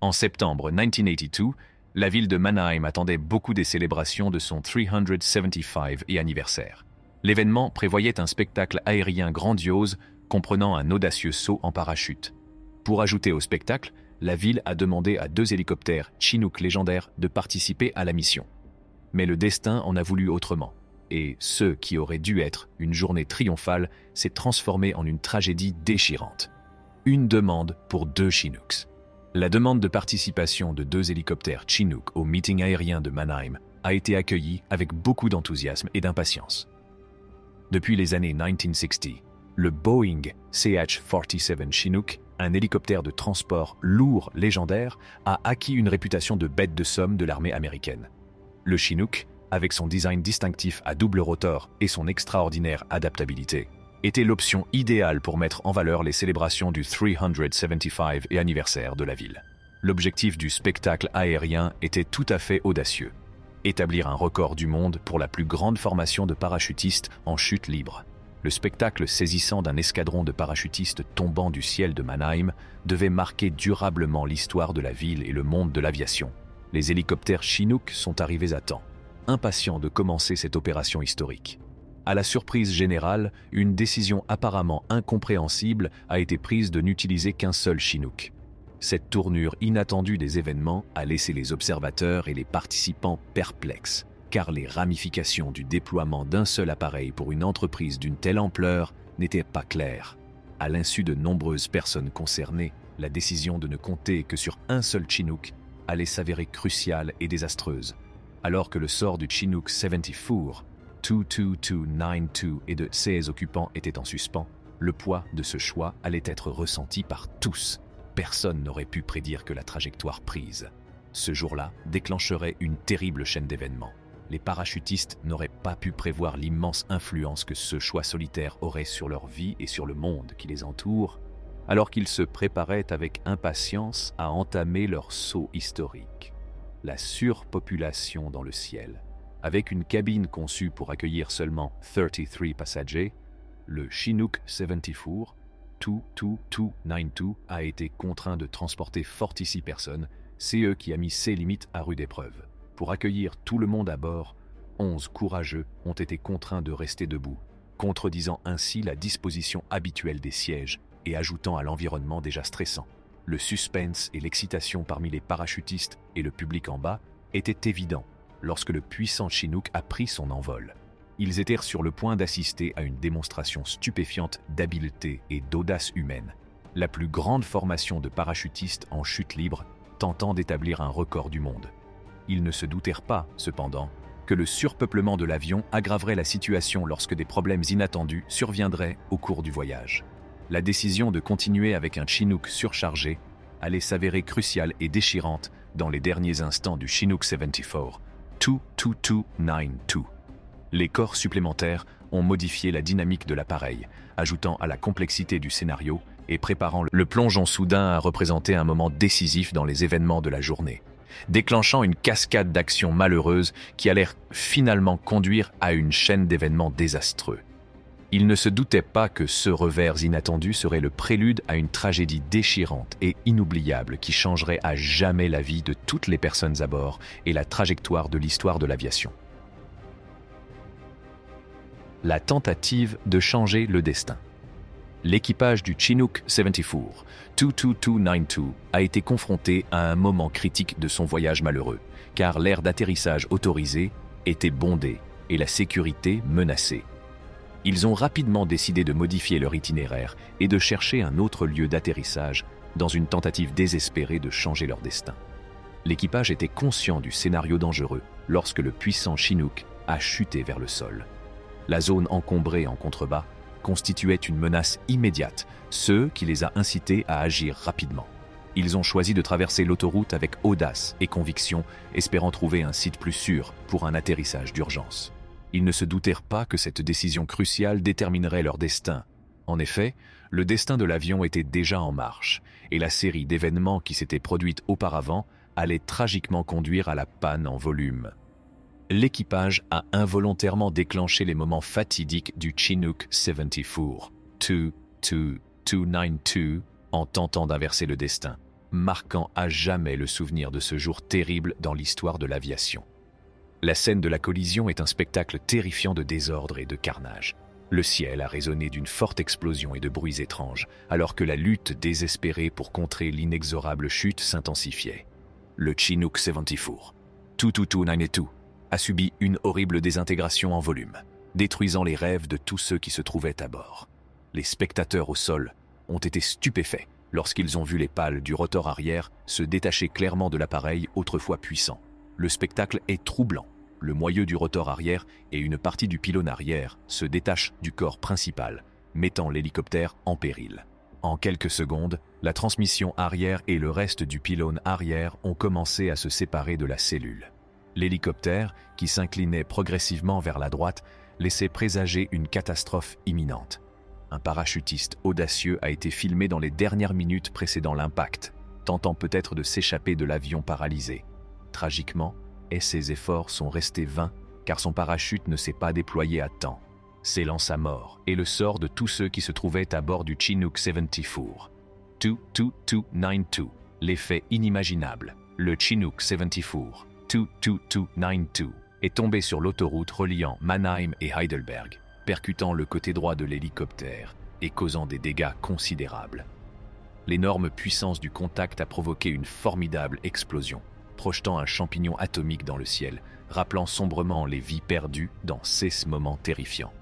En septembre 1982, la ville de Mannheim attendait beaucoup des célébrations de son 375e anniversaire. L'événement prévoyait un spectacle aérien grandiose comprenant un audacieux saut en parachute. Pour ajouter au spectacle, la ville a demandé à 2 hélicoptères Chinook légendaires de participer à la mission. Mais le destin en a voulu autrement, et ce qui aurait dû être une journée triomphale s'est transformé en une tragédie déchirante. Une demande pour 2 Chinooks. La demande de participation de 2 hélicoptères Chinook au meeting aérien de Mannheim a été accueillie avec beaucoup d'enthousiasme et d'impatience. Depuis les années 1960, le Boeing CH-47 Chinook, un hélicoptère de transport lourd légendaire, a acquis une réputation de bête de somme de l'armée américaine. Le Chinook, avec son design distinctif à double rotor et son extraordinaire adaptabilité, était l'option idéale pour mettre en valeur les célébrations du 375 anniversaire de la ville. L'objectif du spectacle aérien était tout à fait audacieux: établir un record du monde pour la plus grande formation de parachutistes en chute libre. Le spectacle saisissant d'un escadron de parachutistes tombant du ciel de Mannheim devait marquer durablement l'histoire de la ville et le monde de l'aviation. Les hélicoptères Chinook sont arrivés à temps, impatients de commencer cette opération historique. À la surprise générale, une décision apparemment incompréhensible a été prise de n'utiliser qu'un seul Chinook. Cette tournure inattendue des événements a laissé les observateurs et les participants perplexes, car les ramifications du déploiement d'un seul appareil pour une entreprise d'une telle ampleur n'étaient pas claires. À l'insu de nombreuses personnes concernées, la décision de ne compter que sur un seul Chinook allait s'avérer cruciale et désastreuse. Alors que le sort du Chinook 74, 22292 et de ses occupants était en suspens, le poids de ce choix allait être ressenti par tous. Personne n'aurait pu prédire que la trajectoire prise ce jour-là déclencherait une terrible chaîne d'événements. Les parachutistes n'auraient pas pu prévoir l'immense influence que ce choix solitaire aurait sur leur vie et sur le monde qui les entoure, alors qu'ils se préparaient avec impatience à entamer leur saut historique. La surpopulation dans le ciel. Avec une cabine conçue pour accueillir seulement 33 passagers, le Chinook 74, 22292, a été contraint de transporter 46 personnes, CE qui a mis ses limites à rude épreuve. Pour accueillir tout le monde à bord, 11 courageux ont été contraints de rester debout, contredisant ainsi la disposition habituelle des sièges et ajoutant à l'environnement déjà stressant. Le suspense et l'excitation parmi les parachutistes et le public en bas étaient évidents lorsque le puissant Chinook a pris son envol. Ils étaient sur le point d'assister à une démonstration stupéfiante d'habileté et d'audace humaine, la plus grande formation de parachutistes en chute libre tentant d'établir un record du monde. Ils ne se doutèrent pas, cependant, que le surpeuplement de l'avion aggraverait la situation lorsque des problèmes inattendus surviendraient au cours du voyage. La décision de continuer avec un Chinook surchargé allait s'avérer cruciale et déchirante dans les derniers instants du Chinook 74, 22292. Les corps supplémentaires ont modifié la dynamique de l'appareil, ajoutant à la complexité du scénario et préparant le plongeon soudain à représenter un moment décisif dans les événements de la journée, déclenchant une cascade d'actions malheureuses qui allèrent finalement conduire à une chaîne d'événements désastreux. Ils ne se doutaient pas que ce revers inattendu serait le prélude à une tragédie déchirante et inoubliable qui changerait à jamais la vie de toutes les personnes à bord et la trajectoire de l'histoire de l'aviation. La tentative de changer le destin. L'équipage du Chinook 74, 22292, a été confronté à un moment critique de son voyage malheureux, car l'aire d'atterrissage autorisé était bondée et la sécurité menacée. Ils ont rapidement décidé de modifier leur itinéraire et de chercher un autre lieu d'atterrissage dans une tentative désespérée de changer leur destin. L'équipage était conscient du scénario dangereux lorsque le puissant Chinook a chuté vers le sol. La zone encombrée en contrebas constituait une menace immédiate, ce qui les a incités à agir rapidement. Ils ont choisi de traverser l'autoroute avec audace et conviction, espérant trouver un site plus sûr pour un atterrissage d'urgence. Ils ne se doutèrent pas que cette décision cruciale déterminerait leur destin. En effet, le destin de l'avion était déjà en marche, et la série d'événements qui s'était produite auparavant allait tragiquement conduire à la panne en volume. L'équipage a involontairement déclenché les moments fatidiques du Chinook 74, 22292, en tentant d'inverser le destin. marquant à jamais le souvenir de ce jour terrible dans l'histoire de l'aviation. La scène de la collision est un spectacle terrifiant de désordre et de carnage. Le ciel a résonné d'une forte explosion et de bruits étranges, alors que la lutte désespérée pour contrer l'inexorable chute s'intensifiait. Le Chinook 74, 22292, a subi une horrible désintégration en volume, détruisant les rêves de tous ceux qui se trouvaient à bord. Les spectateurs au sol ont été stupéfaits lorsqu'ils ont vu les pales du rotor arrière se détacher clairement de l'appareil autrefois puissant. Le spectacle est troublant. Le moyeu du rotor arrière et une partie du pylône arrière se détachent du corps principal, mettant l'hélicoptère en péril. En quelques secondes, la transmission arrière et le reste du pylône arrière ont commencé à se séparer de la cellule. L'hélicoptère, qui s'inclinait progressivement vers la droite, laissait présager une catastrophe imminente. Un parachutiste audacieux a été filmé dans les dernières minutes précédant l'impact, tentant peut-être de s'échapper de l'avion paralysé. Tragiquement, ses efforts sont restés vains car son parachute ne s'est pas déployé à temps, scellant sa mort et le sort de tous ceux qui se trouvaient à bord du Chinook 74. 22292, l'effet inimaginable. Le Chinook 74, 22292, est tombé sur l'autoroute reliant Mannheim et Heidelberg, percutant le côté droit de l'hélicoptère et causant des dégâts considérables. L'énorme puissance du contact a provoqué une formidable explosion, projetant un champignon atomique dans le ciel, rappelant sombrement les vies perdues dans ces moments terrifiants.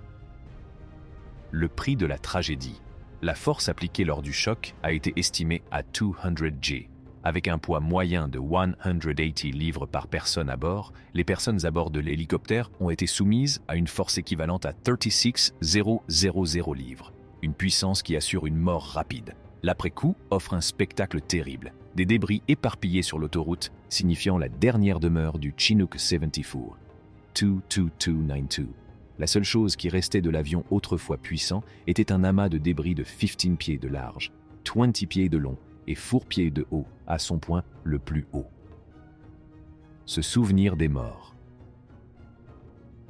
Le prix de la tragédie. La force appliquée lors du choc a été estimée à 200 G. Avec un poids moyen de 180 livres par personne à bord, les personnes à bord de l'hélicoptère ont été soumises à une force équivalente à 36000 livres, une puissance qui assure une mort rapide. L'après-coup offre un spectacle terrible, des débris éparpillés sur l'autoroute, signifiant la dernière demeure du Chinook 74, 22292. La seule chose qui restait de l'avion autrefois puissant était un amas de débris de 15 pieds de large, 20 pieds de long et 4 pieds de haut, à son point le plus haut. Se souvenir des morts.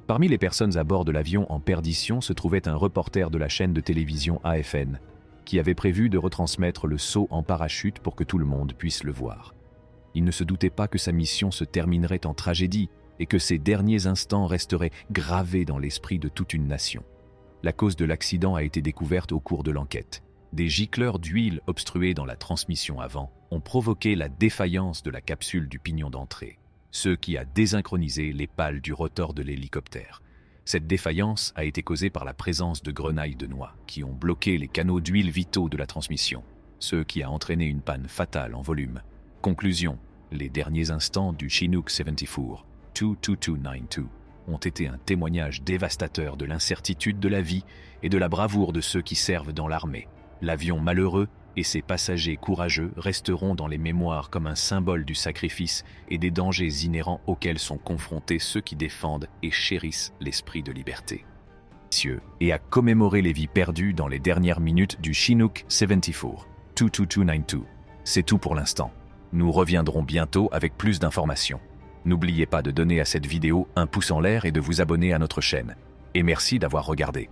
Parmi les personnes à bord de l'avion en perdition se trouvait un reporter de la chaîne de télévision AFN, qui avait prévu de retransmettre le saut en parachute pour que tout le monde puisse le voir. Il ne se doutait pas que sa mission se terminerait en tragédie et que ces derniers instants resteraient gravés dans l'esprit de toute une nation. La cause de l'accident a été découverte au cours de l'enquête. Des gicleurs d'huile obstrués dans la transmission avant ont provoqué la défaillance de la capsule du pignon d'entrée, ce qui a désynchronisé les pales du rotor de l'hélicoptère. Cette défaillance a été causée par la présence de grenailles de noix qui ont bloqué les canaux d'huile vitaux de la transmission, ce qui a entraîné une panne fatale en volume. Conclusion, les derniers instants du Chinook 74, 22292, ont été un témoignage dévastateur de l'incertitude de la vie et de la bravoure de ceux qui servent dans l'armée. L'avion malheureux et ses passagers courageux resteront dans les mémoires comme un symbole du sacrifice et des dangers inhérents auxquels sont confrontés ceux qui défendent et chérissent l'esprit de liberté. Et à commémorer les vies perdues dans les dernières minutes du Chinook 74, 22292. C'est tout pour l'instant. Nous reviendrons bientôt avec plus d'informations. N'oubliez pas de donner à cette vidéo un pouce en l'air et de vous abonner à notre chaîne. Et merci d'avoir regardé.